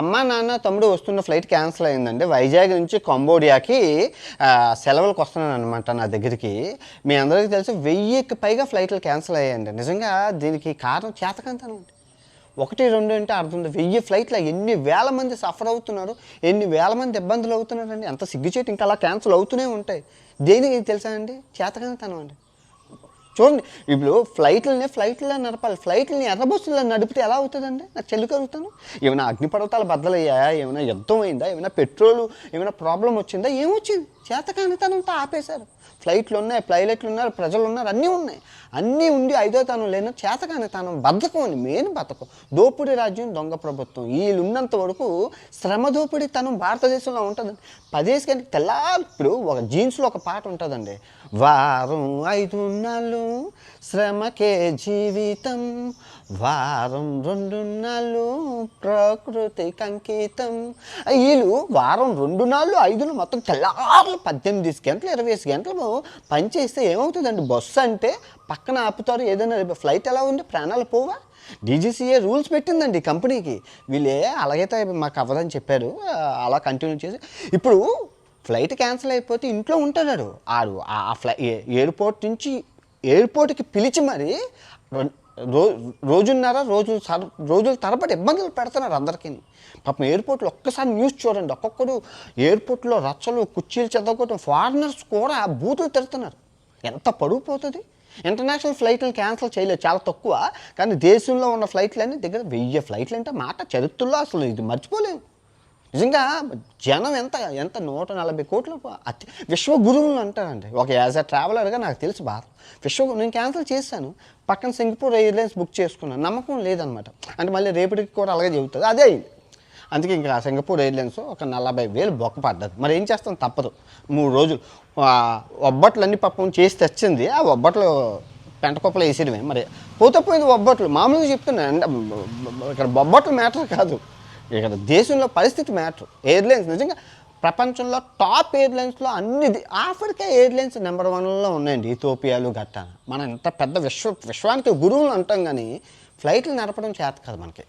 అమ్మ నాన్న తమ్ముడు వస్తున్న ఫ్లైట్ క్యాన్సిల్ అయిందండి. వైజాగ్ నుంచి కంబోడియాకి సెలవులకు వస్తున్నాను అనమాట నా దగ్గరికి. మీ అందరికీ తెలిసి 1000కి పైగా ఫ్లైట్లు క్యాన్సిల్ అయ్యాయండి. నిజంగా దీనికి కారణం చేతకంతనం అండి. 1, 2 అంటే అర్థం ఉంది. 1000 ఫ్లైట్లు ఎన్ని వేల మంది సఫర్ అవుతున్నారు, ఎన్ని వేల మంది ఇబ్బందులు అవుతున్నారండి. అంత సిగ్గుచేటు ఇంకా అలా క్యాన్సిల్ అవుతూనే ఉంటాయి. దేనికి తెలుసా అండి? చేతకంతనం అండి. చూడండి, ఇప్పుడు ఫ్లైట్లలో నడపాలి. ఫ్లైట్లని ఎర్రబస్సుల్లో నడిపితే ఎలా అవుతుందండి? నాకు చెల్లి కలుగుతాను. ఏమైనా అగ్నిపర్వతాలు బద్దలయ్యాయా? ఏమైనా యుద్ధం అయిందా? ఏమైనా పెట్రోలు ఏమైనా ప్రాబ్లం వచ్చిందా? ఏమొచ్చింది? చేతకానితనంతో ఆపేశారు. ఫ్లైట్లు ఉన్నాయి, పైలట్లు ఉన్నారు, ప్రజలు ఉన్నారు, అన్నీ ఉన్నాయి. అన్నీ ఉండి ఐదో తనం లేని చేతకానితనం, బద్ధకం అని మెయిన్ బద్ధకం. దోపిడీ రాజ్యం, దొంగ ప్రభుత్వం. వీళ్ళు ఉన్నంత వరకు శ్రమ దోపిడీ తనం భారతదేశంలో ఉంటుందండి. 10 గంటలకు తెల్లారి ఇప్పుడు ఒక జీన్స్లో ఒక పాట ఉంటుందండి. వారం 5 నెలలు శ్రమకే జీవితం, వారం 2 నెలలు ప్రకృతికి అంకితం. వీళ్ళు వారం 2 నెలలు 5 మొత్తం తెల్లారులు 18 గంటలు 20 గంటలు పనిచేస్తే ఏమవుతుందండి? బస్సు అంటే పక్కన ఆపుతారు. ఏదైనా ఫ్లైట్ ఎలా ఉంది? ప్రాణాలు పోవా? డీజీసీఏ రూల్స్ పెట్టిందండి కంపెనీకి. వీళ్ళే అలాగైతే మాకు అవ్వదని చెప్పారు. అలా కంటిన్యూ చేసి ఇప్పుడు ఫ్లైట్ క్యాన్సిల్ అయిపోతే ఇంట్లో ఉంటాడు ఆడు. ఎయిర్పోర్ట్ నుంచి ఎయిర్పోర్ట్కి పిలిచి మరి రోజుల తరబడి ఇబ్బందులు పెడుతున్నారు అందరికీ. పాపం ఎయిర్పోర్ట్లో ఒక్కసారి న్యూస్ చూడండి. ఒక్కొక్కడు ఎయిర్పోర్ట్లో రచ్చలు, కుర్చీలు చెదగొట్టడం, ఫారినర్స్ కూడా బూతులు తిడుతున్నారు. ఎంత పడుగు పోతుంది? ఇంటర్నేషనల్ ఫ్లైట్లు క్యాన్సిల్ చేయలేదు, చాలా తక్కువ. కానీ దేశంలో ఉన్న ఫ్లైట్లన్నీ దగ్గర 1000 ఫ్లైట్లు అంటే మాట చరిత్రలో అసలు ఇది మర్చిపోలేము. నిజంగా జనం ఎంత 140 కోట్ల విశ్వగురువులు అంటారండి. ఒక యాజ్ అ ట్రావెలర్గా నాకు తెలుసు బాగా. నేను క్యాన్సిల్ చేశాను. పక్కన సింగపూర్ ఎయిర్లైన్స్ బుక్ చేసుకున్నాను. నమ్మకం లేదనమాట. అంటే మళ్ళీ రేపటికి కూడా అలాగే చెబుతుంది. అదే అయింది. అందుకే ఇంకా సింగపూర్ ఎయిర్లైన్స్ ఒక 40,000 బొక్క పడ్డది. మరి ఏం చేస్తాం, తప్పదు. 3 రోజులు ఒబ్బట్లు అన్ని పాపం చేసి తెచ్చింది. ఆ ఒబ్బట్లు పెంటకొప్పలు వేసేయడమే. మరి పోతే ఒబ్బట్లు మామూలుగా చెప్తున్నాను. ఇక్కడ బొబ్బట్లు మ్యాటర్ కాదు, ఇక్కడ దేశంలో పరిస్థితి మ్యాటర్. ఎయిర్లైన్స్ నిజంగా ప్రపంచంలో టాప్ ఎయిర్లైన్స్లో అన్ని ఆఫ్రికా ఎయిర్లైన్స్ నెంబర్ 1లో ఉన్నాయండి. ఇథియోపియాలు గట్టా. మనం ఇంత పెద్ద విశ్వానికి గురువులు అంటాం, కానీ ఫ్లైట్లు నడపడం చేత కాదు మనకి.